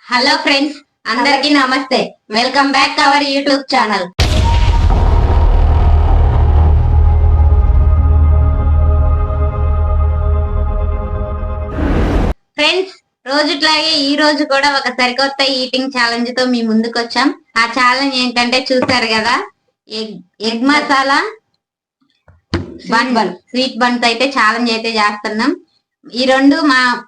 Hello friends, అందరికీ నమస్తే. Welcome back to our YouTube channel. Friends, రోజుట్లాగే ఈ రోజు కూడా ఒక సరికొత్త ఈటింగ్ ఛాలెంజ్ తో మీ ముందుకు వచ్చాం. ఆ ఛాలెంజ్ ఏంటంటే చూసారు కదా, egg masala bun sweet buns అయితే ఛాలెంజ్ అయితే చేస్తున్నాం. ఈ రెండు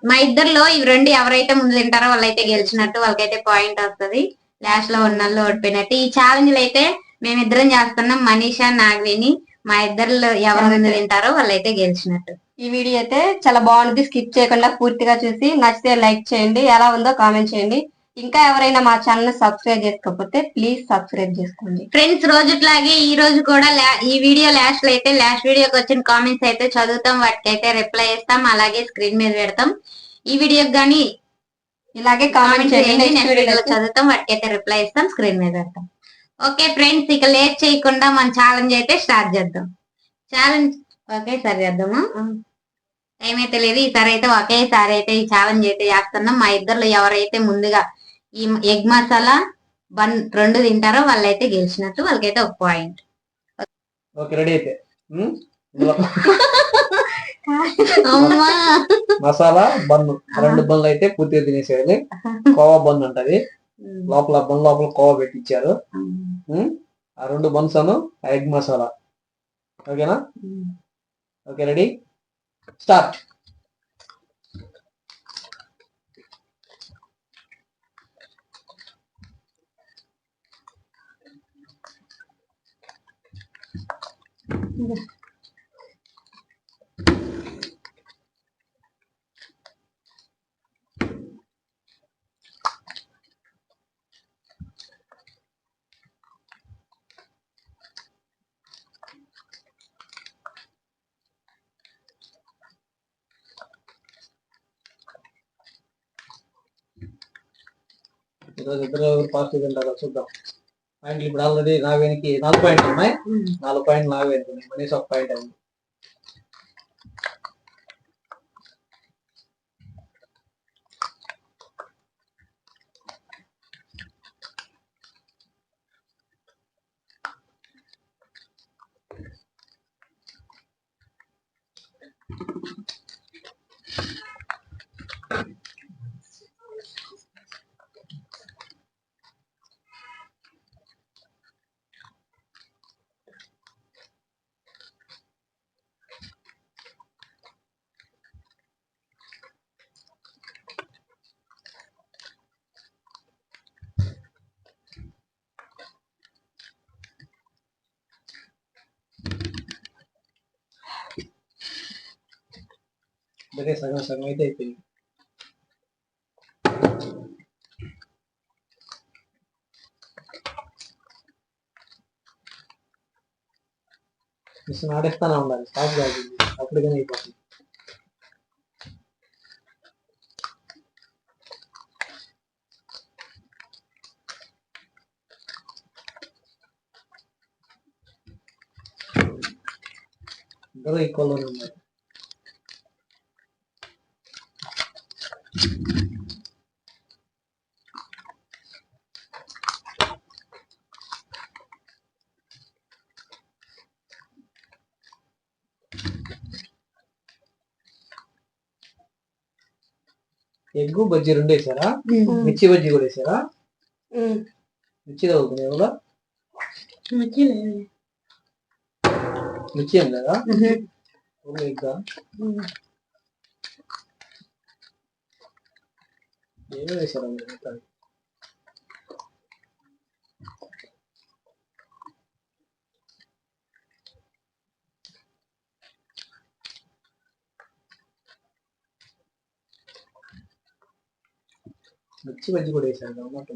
మా ఇద్దరిలో ఈ రెండు ఎవరైతే ముందు తింటారో వాళ్ళైతే గెలిచినట్టు, వాళ్ళకైతే పాయింట్ వస్తుంది. లాస్ట్ లో ఉన్న ఓడిపోయినట్టు. ఈ ఛాలెంజ్ అయితే మేమిద్దరం చేస్తున్నాం, మనీషా నాగవేణి. మా ఇద్దరిలో ఎవరు ముందు తింటారో వాళ్ళైతే గెలిచినట్టు. ఈ వీడియో అయితే చాలా బాగుంటుంది. స్కిప్ చేయకుండా పూర్తిగా చూసి నచ్చితే లైక్ చేయండి, ఎలా ఉందో కామెంట్ చేయండి. ఇంకా ఎవరైనా మా ఛానల్ సబ్స్క్రైబ్ చేసుకోకపోతే ప్లీజ్ సబ్స్క్రైబ్ చేసుకోండి. ఫ్రెండ్స్, రోజుట్లాగే ఈ రోజు కూడా ఈ వీడియో లాస్ట్ లో అయితే లాస్ట్ వీడియోకి వచ్చిన కామెంట్స్ అయితే చదువుతాం, వాటికి అయితే రిప్లై ఇస్తాం, అలాగే స్క్రీన్ మీద పెడతాం. ఈ వీడియోకి గానీ ఇలాగే కామెంట్ చేయండి, నెక్స్ట్ వీడియోలో చదువుతాం, వాటికి అయితే రిప్లై ఇస్తాం, స్క్రీన్ మీద పెడతాం. ఓకే ఫ్రెండ్స్, ఇక లేట్ చేయకుండా మన ఛాలెంజ్ అయితే స్టార్ట్ చేద్దాం. ఛాలెంజ్ ఒకేసారి చేద్దామా? టైం అయితే లేదు, ఈసారి అయితే ఒకేసారి అయితే ఈ ఛాలెంజ్ అయితే చేస్తున్నాం. మా ఇద్దరు ఎవరైతే ముందుగా ఈ ఎగ్ మసాలా బన్ రెండు తింటారో వాళ్ళైతే గెలిచినట్టు, వాళ్ళకైతే ఒక పాయింట్. ఓకే, రెడీ అయితే మసాలా బన్ను రెండు బన్నులు అయితే పూర్తిగా తినేసేయాలి. కోవా బన్ ఉంటది, లోపల బన్ లోపల కోవా పెట్టించారు. ఆ రెండు బన్స్ అను ఎగ్ మసాలా. ఓకేనా? Okay, ready, start. ఈరోజు ఇద్దరు ఫాస్ట్ తింటారో చూద్దాం. పాయింట్లు ఇప్పుడు ఆల్రెడీ నాగవేనికి 4 పాయింట్లు ఉన్నాయి. 4 పాయింట్లు నాగవేనికి ఉన్నాయి, మనీష్ 1 పాయింట్ అయింది. అందుకే సగం సగం అయితే అయిపోయింది. మిషన్ ఆడేస్తానే ఉండాలి, స్టాప్ కాదు, అప్పటికనే అయిపోతుంది. ఇద్దరు ఈక్వల్లోనే ఉన్నారు. ఎగ్గు బజ్జీ రెండు వేసారా? మిర్చి బజ్జీ కూడా వేసారా? మిర్చి తగ్గుతుంది కూడా, మిర్చి ఏం లేదా? ఎగ్గా ఏమో వేసారా మీరు? మిర్చి బజ్జీ కూడా వేసారు కాబట్టి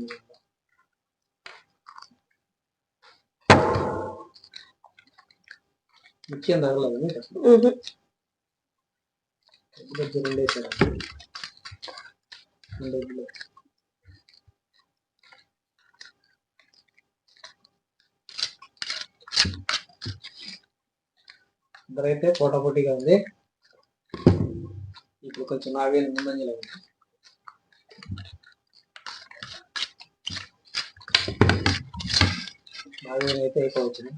మిర్చి ఏం తగలేదు మీకు అసలు. ఎగ్ బజ్జీ రెండు వేసారు, రెండు ఎగ్గులు. ఇద్దరైతే పోటాపోటీగా ఉంది. ఇప్పుడు కొంచెం నాగేని ముందంజలో ఉంది. నాగవేణి అయితే అయిపోవచ్చింది.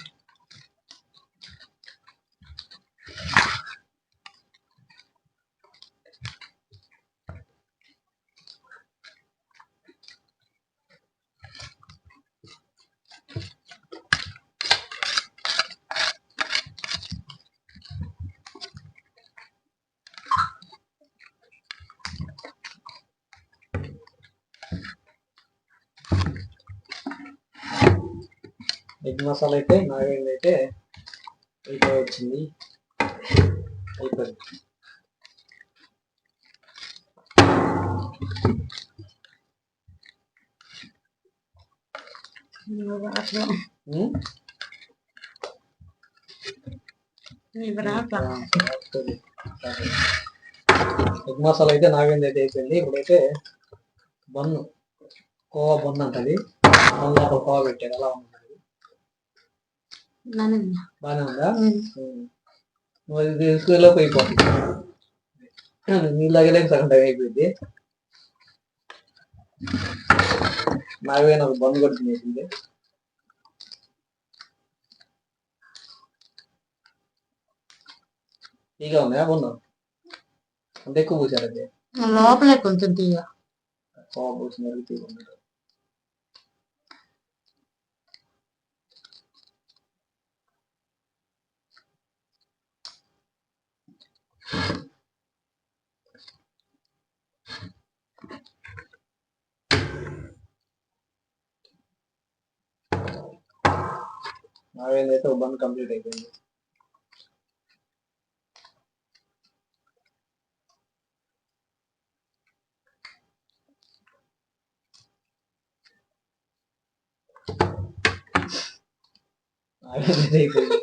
ఎగ్ మసాలా అయితే నాగవేణి అయితే అయిపోవచ్చింది. అయిపోయింది. ఎగ్ మసాలా అయితే నాగవేణి అయితే అయిపోయింది. ఇప్పుడైతే బన్ను కోవా బన్ను అంటది. మళ్ళీ ఒక కోవా పెట్టాడు. అలా ఉంటుంది. బానే ఉందా? నువ్వు తీసుకులో అయిపోతుంది. నీళ్ళగలే సగం టైం అయిపోయింది. నాగవేణి ఒక బన్ను కూడా తినేసింది. తీగా ఉన్నాయా బన్ను? అంత ఎక్కువ పూసారు. అయితే లోపలే కొంచెం తీయ కోవా పూసిన తీగ ఉంది. నాగవేణి అయితే ఒక బన్ కంప్లీట్ అయిపోయింది. నాగవేణి అయిపోయింది.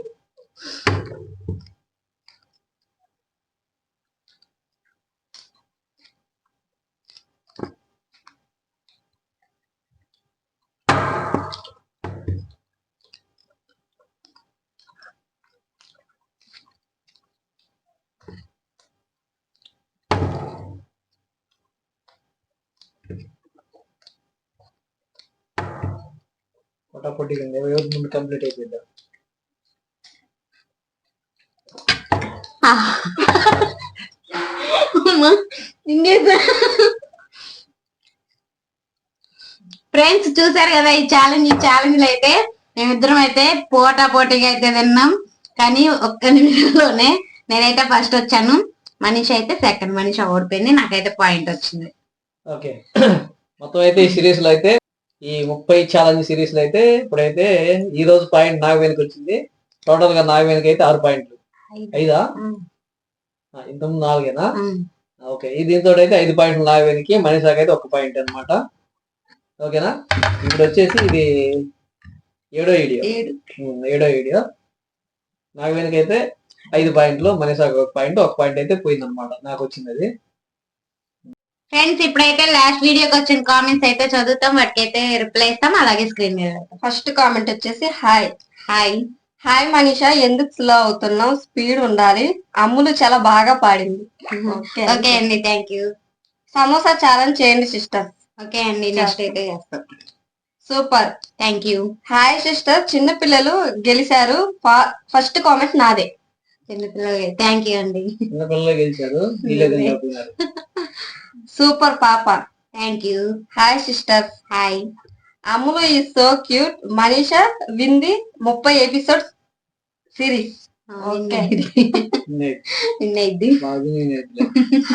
పొట్టాపొట్టి ముందు కంప్లీట్ అయిపోయిందా? ఫ్రెండ్స్ చూసారు కదా ఈ ఛాలెంజ్ లో అయితే మేమిద్దరం అయితే పోటాపోటీగా అయితే తిన్నాం. కానీ ఒక్క నిమిషంలోనే నేనైతే ఫస్ట్ వచ్చాను. మనిషి అయితే సెకండ్. మనిషి ఓడిపోయింది. నాకైతే పాయింట్ వచ్చింది. ఓకే, మొత్తం అయితే ఈ సిరీస్ లో అయితే ఈ 30 ఛాలెంజ్ సిరీస్ లో అయితే ఇప్పుడైతే ఈ రోజు పాయింట్ నాగవేణికి వచ్చింది. టోటల్ గా నాగవేణికి అయితే 6 పాయింట్లు. 5 ఇంతకుముందు 4 ఓకే, దీంతో అయితే 5 పాయింట్లు నాగవేణికి, మనీషాకి అయితే 1 పాయింట్ అనమాట. ఓకేనా? ఇప్పుడు వచ్చేసి ఇది 7వ వీడియో. నాగవేణికి అయితే 5 పాయింట్లు, మనీషాకి 1 పాయింట్. 1 పాయింట్ అయితే పోయింది అనమాట. నాకు వచ్చింది అది. ఫ్రెండ్స్ ఇప్పుడైతే లాస్ట్ వీడియోకి వచ్చిన కామెంట్స్ అయితే చదువుతాం. వాటికైతే రిప్లై ఇస్తాం. అలాగే స్క్రీన్ మీద ఫస్ట్ కామెంట్ వచ్చేసి హాయ్ హాయ్ మనీషా, ఎందుకు స్లో అవుతున్నావు? స్పీడ్ ఉండాలి. అమ్ములు చాలా బాగా పాడింది. ఓకే అండి, థ్యాంక్ యూ. సమోసా ఛాలెంజ్ చేయండి సిస్టర్. ఓకే అండి, నెక్స్ట్ అయితే చేస్తాం. Super, thank you. Hi sister, చిన్న పిల్లలు గెలిచారు. ఫస్ట్ కామెంట్ నాదే. చిన్నపిల్లలు థ్యాంక్ యూ అండి. చిన్నపిల్లలు గెలిచారు. సూపర్ పాప, thank you. Hi sister. Hi. Ammulu is so cute. Manisha వింది 30 episodes series.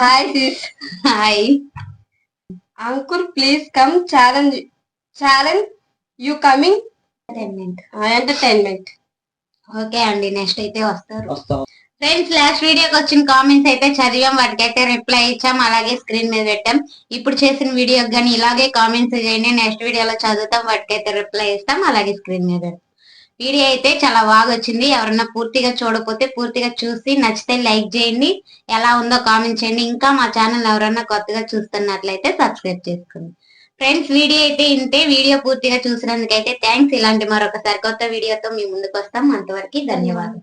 Hi sis. Hi. Uncle please come challenge you coming entertainment. Okay అండి, నెక్స్ట్ అయితే వస్తారు. ఫ్రెండ్స్ లాస్ట్ వీడియోకి వచ్చిన కామెంట్స్ అయితే చదివాం. వాటికైతే రిప్లై ఇచ్చాం. అలాగే స్క్రీన్ మీద పెట్టాం. ఇప్పుడు చేసిన వీడియోకి కానీ ఇలాగే కామెంట్స్ చేయండి. నెక్స్ట్ వీడియోలో చదువుతాం. వాటికైతే రిప్లై ఇస్తాం. అలాగే స్క్రీన్ మీద పెట్టాం. వీడియో అయితే చాలా బాగా వచ్చింది. ఎవరన్నా పూర్తిగా చూడకపోతే పూర్తిగా చూసి నచ్చితే లైక్ చేయండి. ఎలా ఉందో కామెంట్ చేయండి. ఇంకా మా ఛానల్ ఎవరన్నా కొత్తగా చూస్తున్నట్లయితే సబ్స్క్రైబ్ చేసుకోండి. ఫ్రెండ్స్ వీడియో అయితే ఇంతే. వీడియో పూర్తిగా చూసినందుకైతే థ్యాంక్స్. ఇలాంటి మరొక సరికొత్త వీడియోతో మీ ముందుకు వస్తాం. అంతవరకు ధన్యవాదాలు.